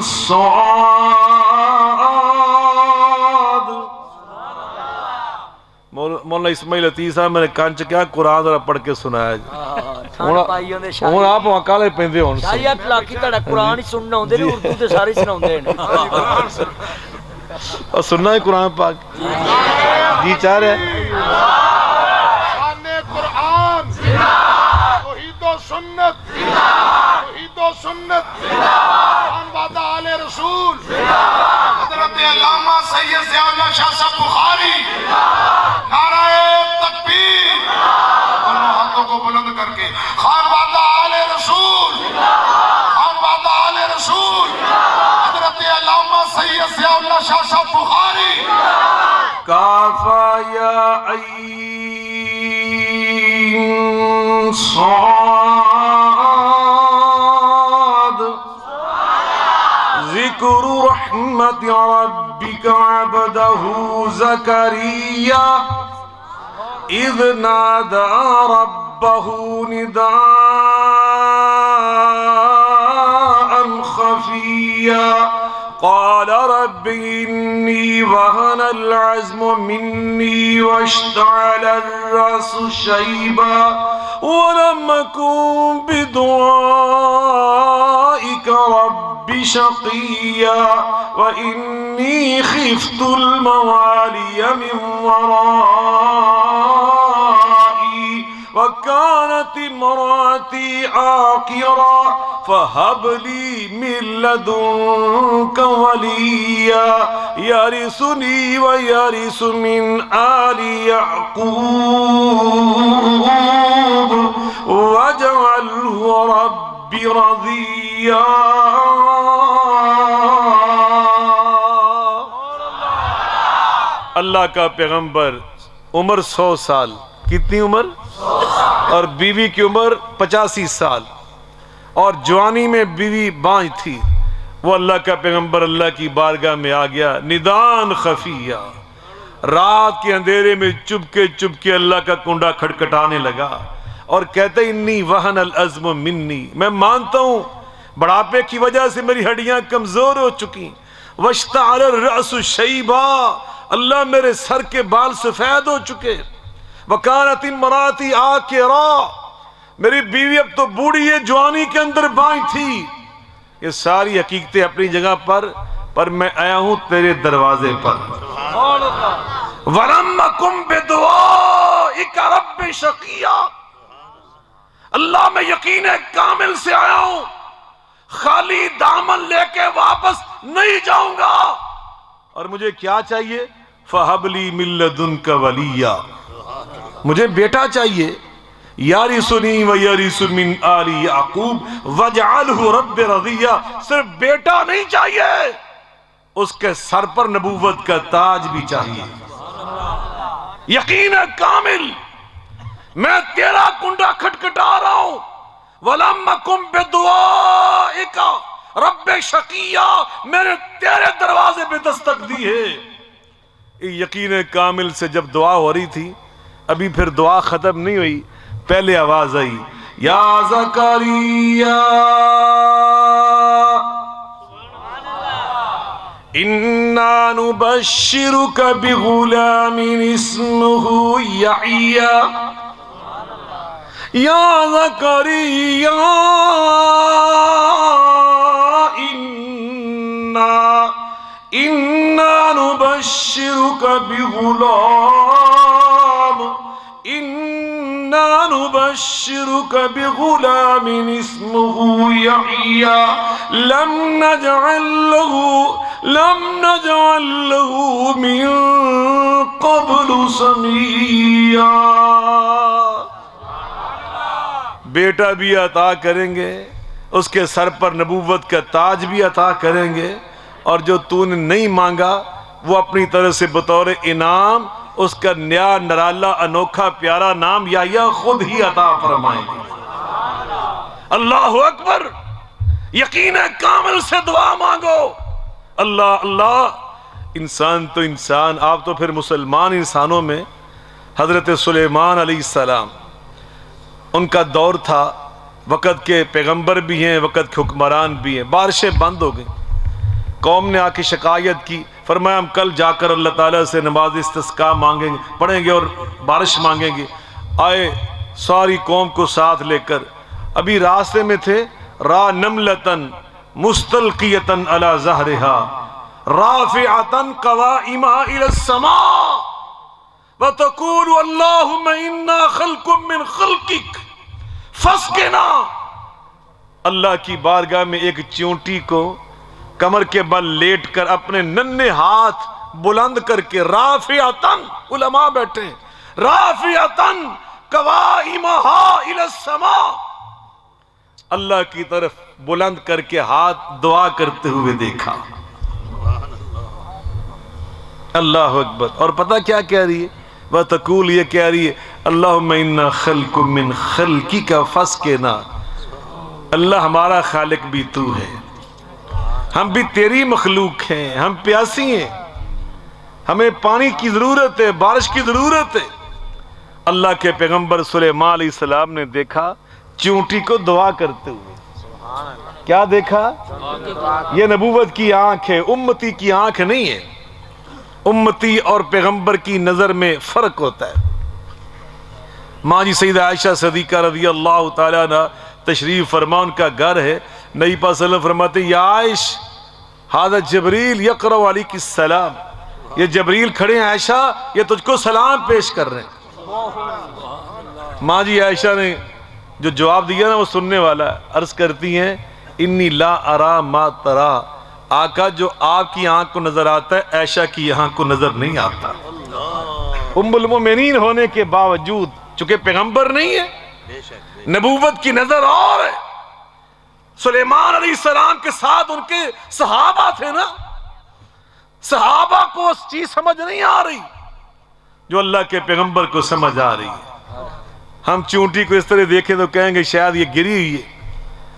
صاد. مولانا اسماعیل عطیہ صاحب میں نے کان چکیا قرآن ذرا پڑھ کے سنایا جی. ہوں آپ وہاں کالے پہندے ہوں شاید لاکی تڑا قرآن ہی سننا ہوندے نے, اردو تے سارے سناوندے نے. اور سننا ہے قرآن پاک جی چاہ رہے ہیں. شان قرآن, توحید و سنت, توحید و سنت, شان وعدہ آل رسول, حضرت علامہ سید ضیاء اللہ شاہ صاحب بخاری, نعرہ تکبیر, دونوں ہاتھوں کو بلند کر کے خان وعدہ آل رسول, خان وعدہ آل رسول, حضرت علامہ سید ضیاء اللہ شاہ صاحب بخاری. کافا یا عین صاد ذکر رحمت ربک عبدہ زکریا اذ نادى ربه نداء خفيا قال رب إني وهن العزم مني واشتعل الرأس شيبا ولم أكن بدعائك رب شقيا وإني خفت الموالي من ورائي وكانت امرأتي عاقرا فهب لي من لدنك وليا يرثني ويرث من آل يعقوب واجعله رب رضيا. اللہ کا پیغمبر عمر 100 سال, کتنی عمر؟ اور بیوی کی عمر 85 سال. اور جوانی میں بیوی بانجھ تھی. وہ اللہ کا پیغمبر اللہ کی بارگاہ میں آ گیا ندان خفیہ، رات کے اندھیرے میں چپ کے اللہ کا کنڈا کھٹکھٹانے لگا اور کہتے انی وہن العزم منی، میں مانتا ہوں بڑھاپے کی وجہ سے میری ہڈیاں کمزور ہو چکی. واشتعل الرأس شیبا، اللہ میرے سر کے بال سفید ہو چکے. وکانت امراتی آکرا، میری بیوی اب تو بوڑھی ہے، جوانی کے اندر بانجھ تھی. یہ ساری حقیقتیں اپنی جگہ پر میں آیا ہوں تیرے دروازے پر. وَلَمْ أَكُنْ بِدُعَائِكَ رَبِّ شَقِيًّا، اللہ میں یقین کامل سے آیا ہوں، خالی دامن لے کے واپس نہیں جاؤں گا. اور مجھے کیا چاہیے؟ فَهَبْ لِي مِن لَّدُنْكَ وَلِيًّا، مجھے بیٹا چاہیے. یارثنی ویرث من آل یعقوب واجعلہ رب رضیہ، صرف بیٹا نہیں چاہیے، اس کے سر پر نبوت کا تاج بھی چاہیے. یقین کامل میں تیرا کنڈا کھٹکھٹا رہا ہوں. وَلَمْ أَكُنْ بِدُعَائِكَ رَبِّ شَقِيًّا، میں نے تیرے دروازے پہ دستک دی ہے. یقین کامل سے جب دعا ہو رہی تھی، ابھی پھر دعا ختم نہیں ہوئی، پہلے آواز آئی یا زکریا انا نبشرک بغلام اسمہ یحییٰ. یا زکریا انا نبشرک بغلام اسمه یحییٰ لم نجعل له من قبل سمیٰ. بیٹا بھی عطا کریں گے، اس کے سر پر نبوت کا تاج بھی عطا کریں گے، اور جو تو نے نہیں مانگا وہ اپنی طرف سے بطور انعام اس کا نیا نرالا انوکھا پیارا نام یحییٰ خود ہی عطا فرمائیں گے. اللہ اکبر، یقین کامل سے دعا مانگو. اللہ اللہ، انسان تو انسان، آپ تو پھر مسلمان انسانوں میں حضرت سلیمان علیہ السلام، ان کا دور تھا، وقت کے پیغمبر بھی ہیں، وقت کے حکمران بھی ہیں. بارشیں بند ہو گئیں، قوم نے آ کے شکایت کی، فرمایا ہم کل جا کر اللہ تعالیٰ سے نماز استسقاء مانگیں گے، پڑھیں گے اور بارش مانگیں گے. آئے ساری قوم کو ساتھ لے کر، ابھی راستے میں تھے، را نملتن مستلقیتن علی ظہرہا رافعتن قوائمہا الی السماء وتقول اللہم انا خلق من خلقک فاسقنا. اللہ کی بارگاہ میں ایک چیونٹی کو کمر کے بل لیٹ کر اپنے ننھے ہاتھ بلند کر کے، رافعتن، علماء بیٹھے، رافعتن قوائمہا الی السماء، اللہ کی طرف بلند کر کے ہاتھ دعا کرتے ہوئے دیکھا. اللہ اکبر. اور پتہ کیا کہہ رہی ہے؟ وَتَقُولُ، یہ کہہ رہی ہے اللہم انا خلق من خلقک فاسقنا، اللہ ہمارا خالق بھی تو ہے، ہم بھی تیری مخلوق ہیں، ہم پیاسی ہیں، ہمیں پانی کی ضرورت ہے، بارش کی ضرورت ہے. اللہ کے پیغمبر سلیمان علیہ السلام نے دیکھا چونٹی کو دعا کرتے ہوئے. کیا دیکھا؟ یہ نبوت کی آنکھ ہے، امتی کی آنکھ نہیں ہے. امتی اور پیغمبر کی نظر میں فرق ہوتا ہے. ماں جی سیدہ عائشہ صدیقہ رضی اللہ تعالیٰ عنہ تشریف فرما، ان کا گھر ہے. نبی پاک صلی اللہ علیہ وسلم فرماتے یا عائش ھذا جبریل یقرأ علیک السلام، یہ جبریل کھڑے ہیں عائشہ، یہ تجھ کو سلام پیش کر رہے ہیں. ماں جی عائشہ نے جو جواب دیا نا وہ سننے والا ہے. عرض کرتی ہیں انی لا ارا ما ترا، آقا جو آپ کی آنکھ کو نظر آتا ہے عائشہ کی آنکھ کو نظر نہیں آتا. ام المومنین ہونے کے باوجود چونکہ پیغمبر نہیں ہے، نبوت کی نظر اور ہے. سلیمان علیہ السلام کے ساتھ ان کے صحابہ تھے نا، صحابہ کو اس چیز سمجھ نہیں آ رہی جو اللہ کے پیغمبر کو سمجھ آ رہی ہے. ہم چونٹی کو اس طرح دیکھیں تو کہیں گے شاید یہ گری ہوئی ہے،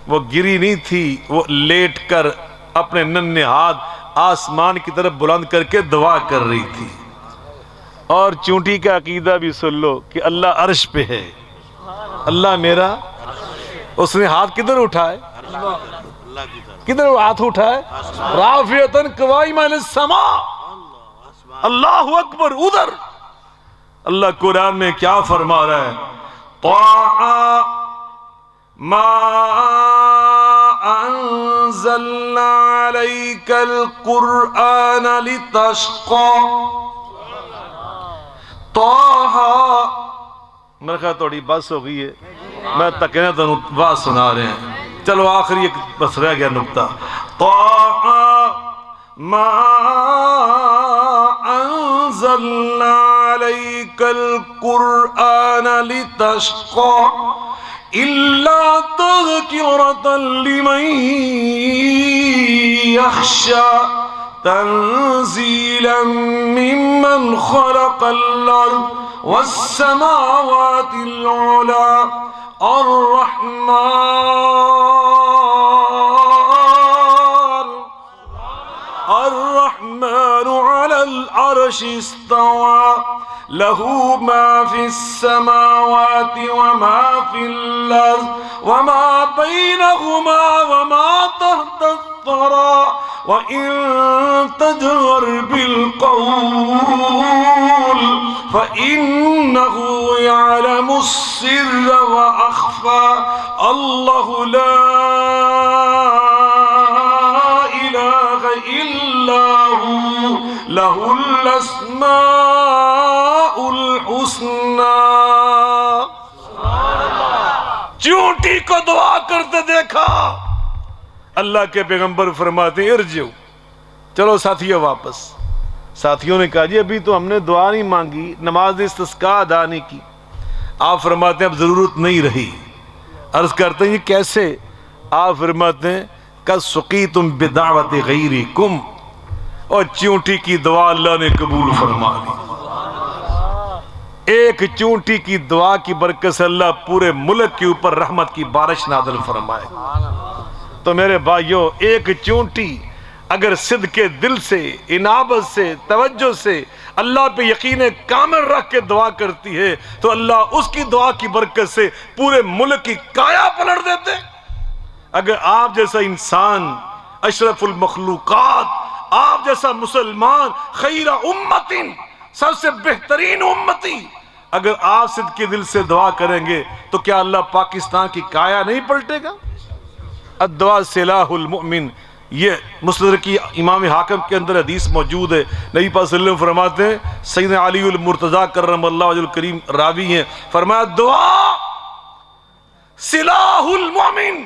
وہ گری نہیں تھی، وہ لیٹ کر اپنے ننھے ہاتھ آسمان کی طرف بلند کر کے دعا کر رہی تھی۔ اور چونٹی کا عقیدہ بھی سن لو کہ اللہ عرش پہ ہے، اللہ میرا، اس نے ہاتھ کدھر اٹھائے؟ کدھر ہاتھ اٹھائے؟ رافعۃ قوائم الی السماء، اللہ اکبر، ادھر۔ اللہ قرآن میں کیا فرما رہا ہے؟ طٰعَ مَا أَنزَلْنَا عَلَيْكَ الْقُرْآنَ لِتَشْقَىٰ۔ طٰعَ، میرے خیال تھوڑی بس ہو گئی ہے، میں تکنے تو بات سنا رہے ہیں، چلو آخری ایک بس رہ گیا نکتہ۔ طٰعَ مَا أَنزَلْنَا عَلَيْكَ الْقُرْآنَ لِتَشْقَىٰ إِلَّا تَذْكِرَةً لِمَن يَخْشَىٰ تنزيلا ممن خلق الأرض والسماوات العلى الرحمن على العرش استوى له ما في السماوات وما في الأرض وما بينهما وما تحت الثرى وَإِن تَجْهَرْ بِالْقَوْلِ فَإِنَّهُ يَعْلَمُ السِّرَّ وَأَخْفَى اللَّهُ لَا إِلَهَ إِلَّا هُوَ لَهُ الْأَسْمَاءُ الْحُسْنَى۔ چونٹی کو دعا کرتے دیکھا، اللہ کے پیغمبر فرماتے ہیں ارجعو، چلو ساتھیوں واپس۔ ساتھیوں نے کہا جی ابھی تو ہم نے دعا نہیں مانگی، نماز استسقاء ادا نہیں کی۔ آپ فرماتے ہیں اب ضرورت نہیں رہی۔ عرض کرتے ہیں یہ کیسے؟ آپ فرماتے ہیں قد سقیتم بدعوت غیرکم، اور چونٹی کی دعا اللہ نے قبول فرما لی۔ ایک چونٹی کی دعا کی برکت سے اللہ پورے ملک کے اوپر رحمت کی بارش نازل فرمائے۔ تو میرے بھائیوں، ایک چونٹی اگر صدق کے دل سے، انابت سے، توجہ سے اللہ پہ یقین کامل رکھ کے دعا کرتی ہے تو اللہ اس کی دعا کی برکت سے پورے ملک کی کایا پلٹ دیتے۔ اگر آپ جیسا انسان، اشرف المخلوقات، آپ جیسا مسلمان، خیر امتن، سب سے بہترین امتی، اگر آپ صدق کے دل سے دعا کریں گے تو کیا اللہ پاکستان کی کایا نہیں پلٹے گا؟ الدعاء سلاح المؤمن، یہ مستدرک کی امام حاکم کے اندر حدیث موجود ہے۔ نبی پاک صلی اللہ علیہ وسلم فرماتے ہیں، سیدنا علی المرتضیٰ کرم اللہ وجہ الکریم راوی ہیں، فرمایا دعا سلاح المؤمن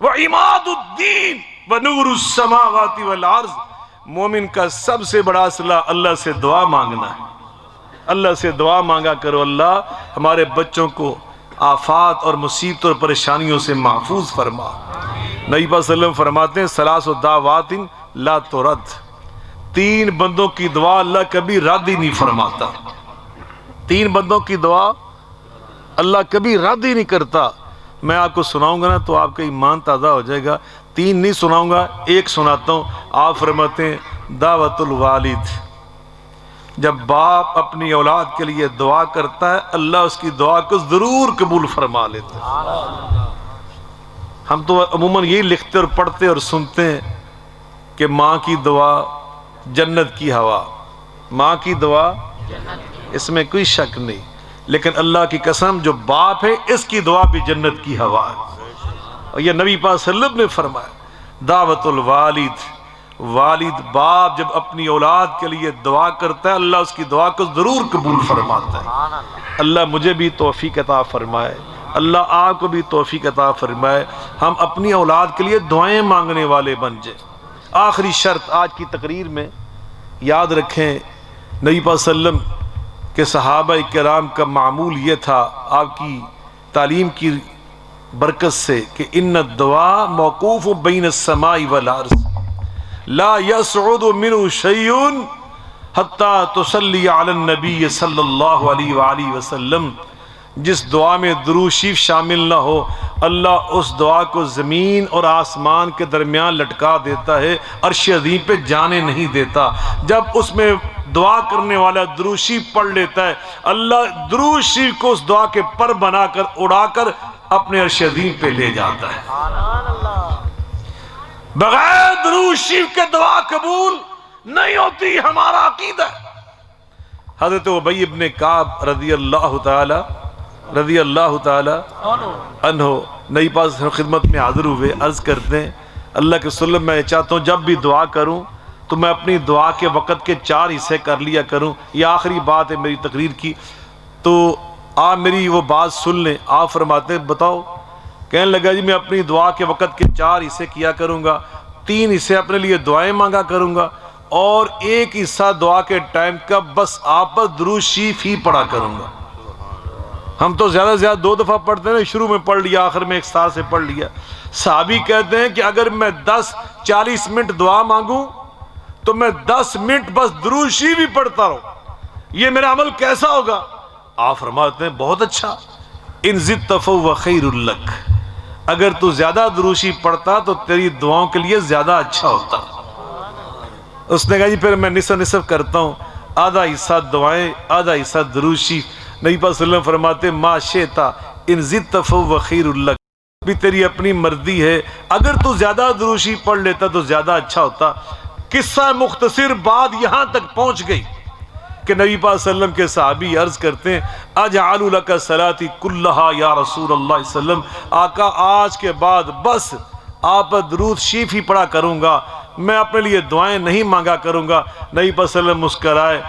وعماد الدین ونور السماوات والارض۔ مومن کا سب سے بڑا سلاح اللہ سے دعا مانگنا ہے۔ اللہ سے دعا مانگا کرو، اللہ ہمارے بچوں کو آفات اور مصیبت اور پریشانیوں سے محفوظ فرما۔ نبی پاک صلی اللہ علیہ وسلم فرماتے ہیں ثلاث دعوات لا ترد، تین بندوں کی دعا اللہ کبھی رد ہی نہیں فرماتا۔ تین بندوں کی دعا اللہ کبھی رد ہی نہیں کرتا۔ میں آپ کو سناؤں گا نا تو آپ کا ایمان تازہ ہو جائے گا۔ تین نہیں سناؤں گا، ایک سناتا ہوں۔ آپ فرماتے ہیں دعوت الوالد، جب باپ اپنی اولاد کے لیے دعا کرتا ہے اللہ اس کی دعا کو ضرور قبول فرما لیتا ہے۔ ہم تو عموماً یہی لکھتے اور پڑھتے اور سنتے ہیں کہ ماں کی دعا جنت کی ہوا، ماں کی دعا اس میں کوئی شک نہیں، لیکن اللہ کی قسم جو باپ ہے اس کی دعا بھی جنت کی ہوا ہے۔ اور یہ نبی پاک صلی اللہ علیہ وسلم نے فرمایا دعوت الوالد، والد باپ جب اپنی اولاد کے لیے دعا کرتا ہے اللہ اس کی دعا کو ضرور قبول فرماتا ہے۔ اللہ مجھے بھی توفیق عطا فرمائے، اللہ آپ کو بھی توفیق عطا فرمائے، ہم اپنی اولاد کے لیے دعائیں مانگنے والے بن جائیں۔ آخری شرط آج کی تقریر میں یاد رکھیں، نبی پاک صلی اللہ علیہ وسلم کے صحابہ کرام کا معمول یہ تھا، آپ کی تعلیم کی برکت سے، کہ ان الدعاء موقوف بین السماء والارض لا يصعد منه شيء حتى تصلي على النبي صلی اللہ علیہ وآلہ وسلم۔ جس دعا میں درود شریف شامل نہ ہو اللہ اس دعا کو زمین اور آسمان کے درمیان لٹکا دیتا ہے، عرش عظیم پہ جانے نہیں دیتا۔ جب اس میں دعا کرنے والا درود شریف پڑھ لیتا ہے اللہ درود شریف کو اس دعا کے پر بنا کر اڑا کر اپنے عرش عظیم پہ لے جاتا ہے۔ بغیر درود شریف کے دعا قبول نہیں ہوتی، ہمارا عقیدہ ہے۔ حضرت ابی ابن کعب رضی اللہ تعالی عنہ نبی پاک خدمت میں حاضر ہوئے، عرض کرتے ہیں اللہ کے رسول میں چاہتا ہوں جب بھی دعا کروں تو میں اپنی دعا کے وقت کے 4 حصے کر لیا کروں۔ یہ آخری بات ہے میری تقریر کی، تو آپ میری وہ بات سن لیں۔ آپ فرماتے ہیں بتاؤ؟ کہنے لگا جی میں اپنی دعا کے وقت کے 4 حصے کیا کروں گا، 3 حصے اپنے لیے دعائیں مانگا کروں گا اور 1 حصہ دعا کے ٹائم کا بس آپ پر درود شریف ہی پڑھا کروں گا۔ ہم تو زیادہ سے زیادہ 2 دفعہ پڑھتے ہیں، شروع میں پڑھ لیا، آخر میں 1 سال سے پڑھ لیا۔ صحابی کہتے ہیں کہ اگر میں 10-40 منٹ دعا مانگوں تو میں 10 منٹ بس درود شریف ہی پڑھتا رہوں، یہ میرا عمل کیسا ہوگا؟ آپ فرماتے ہیں بہت اچھا، ان زدت فہو خیر لک، اگر تو زیادہ درود شریف پڑھتا تو تیری دعاؤں کے لیے زیادہ اچھا ہوتا۔ اس نے کہا جی پھر میں نصف کرتا ہوں، آدھا حصہ دعائیں آدھا حصہ درود شریف۔ نبی پاک صلی اللہ علیہ وسلم فرماتے ما شئتا ان زدت فہو خیر لک، بھی تیری اپنی مرضی ہے، اگر تو زیادہ درود شریف پڑھ لیتا تو زیادہ اچھا ہوتا۔ قصہ مختصر بات یہاں تک پہنچ گئی کہ نبی پاک صلی اللہ علیہ وسلم کے صحابی عرض کرتے ہیں اجعل لک صلاتی کلہا یا رسول اللہ صلی اللہ علیہ وسلم، آقا آج کے بعد بس آپ درود شریف ہی پڑھا کروں گا، میں اپنے لیے دعائیں نہیں مانگا کروں گا۔ نبی پاک صلی اللہ علیہ وسلم مسکرائے،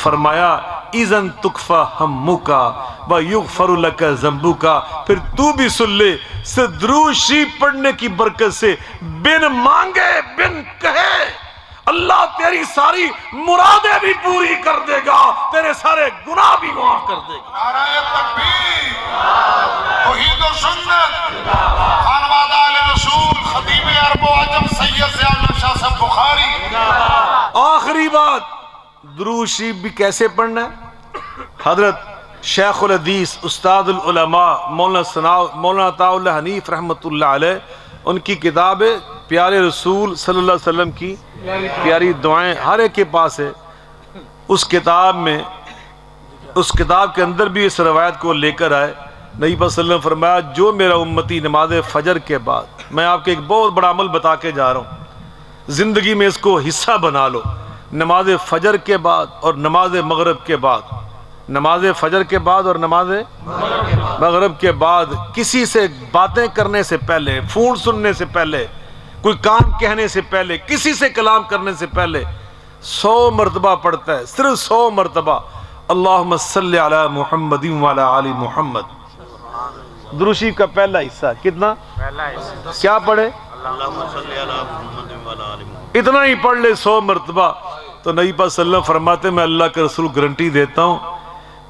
فرمایا اذن تکفا ہمکا ویغفر لک ذنبکا، پھر تو بھی سن لے، صرف درود شریف پڑھنے کی برکت سے بن مانگے بن کہے اللہ تیری ساری مرادیں بھی پوری کر دے گا، تیرے سارے گناہ بھی معاف کر دے گا۔ نعرہ تکبیر، توحید و سنت، خانوادہ آل رسول، خطیب عرب و عجم سید ضیاء شاہ صاحب بخاری۔ آخری بات، درود شریف بھی کیسے پڑھنا ہے؟ حضرت شیخ الحدیث استاد العلماء مولانا عطاء اللہ حنیف رحمۃ اللہ علیہ، ان کی کتاب ہے پیارے رسول صلی اللہ علیہ وسلم کی پیاری دعائیں، ہر ایک کے پاس ہے۔ اس کتاب کے اندر بھی اس روایت کو لے کر آئے، نبی پاک صلی اللہ علیہ وسلم فرمایا جو میرا امتی نماز فجر کے بعد، میں آپ کو ایک بہت بڑا عمل بتا کے جا رہا ہوں، زندگی میں اس کو حصہ بنا لو، نماز فجر کے بعد اور نماز مغرب کے بعد، نماز فجر کے بعد اور نماز مغرب کے بعد کسی سے باتیں کرنے سے پہلے، فون سننے سے پہلے، کوئی کام کہنے سے پہلے، کسی سے کلام کرنے سے پہلے 100 مرتبہ پڑھتا ہے، صرف 100 مرتبہ اللہم صلی علی محمد وعلی آل محمد۔ درود شریف کا پہلا حصہ کتنا؟ کیا پڑھے؟ اتنا ہی پڑھ لے 100 مرتبہ، تو نبی پاک صلی اللہ علیہ وسلم فرماتے میں اللہ کے رسول گارنٹی دیتا ہوں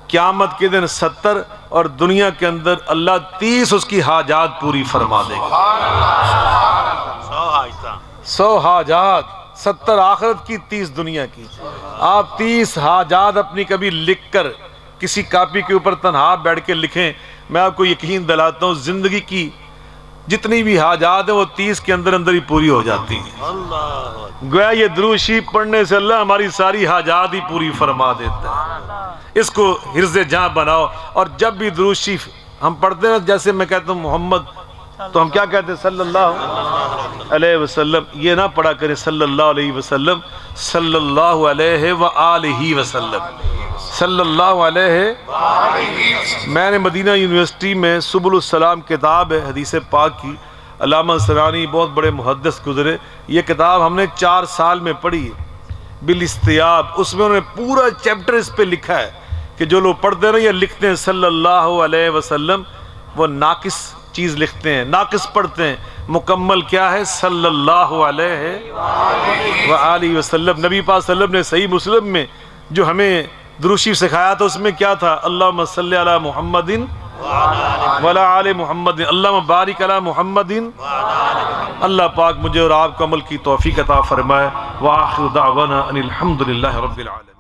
قیامت کے دن 70 اور دنیا کے اندر اللہ 30 اس کی حاجات پوری فرما دے گا۔ 100 حاجات، 70 آخرت کی، 30 دنیا کی۔ آپ 30 حاجات اپنی کبھی لکھ کر کسی کاپی کے اوپر تنہا بیٹھ کے لکھیں، میں آپ کو یقین دلاتا ہوں زندگی کی جتنی بھی حاجات ہیں وہ 30 کے اندر اندر ہی پوری ہو جاتی ہیں۔ گویا یہ درود شریف پڑھنے سے اللہ ہماری ساری حاجات ہی پوری فرما دیتا ہے۔ اس کو حرز جاں بناؤ، اور جب بھی درود شریف ہم پڑھتے ہیں، جیسے میں کہتا ہوں محمد، تو ہم کیا کہتے ہیں؟ صلی اللہ علیہ وسلم، یہ نہ پڑھا کریں صلی اللہ علیہ وسلم، صلی اللہ علیہ وآلہ وسلم، صلی اللہ علیہ۔ میں نے مدینہ یونیورسٹی میں سبل السلام کتاب ہے حدیث پاک کی، علامہ سرانی بہت بڑے محدث گزرے، یہ کتاب ہم نے 4 سال میں پڑھی ہے بالاستیاب۔ اس میں انہوں نے پورا چیپٹر اس پہ لکھا ہے کہ جو لوگ پڑھتے ہیں یا لکھتے ہیں صلی اللہ علیہ وسلم، وہ ناقص چیز لکھتے ہیں، ناقص پڑھتے ہیں، مکمل کیا ہے؟ صلی اللہ علیہ وآلہ وسلم۔ نبی پاک صلی اللہ علیہ وسلم نے صحیح مسلم میں جو ہمیں درود شریف سکھایا تھا، اس میں کیا تھا؟ اللہم صلی علی محمد وعلی آل محمد، اللہم بارک علی محمد۔ اللہ پاک مجھے اور آپ کو عمل کی توفیق عطا فرمائے۔ وآخر دعوانا ان الحمد للہ رب العالمین۔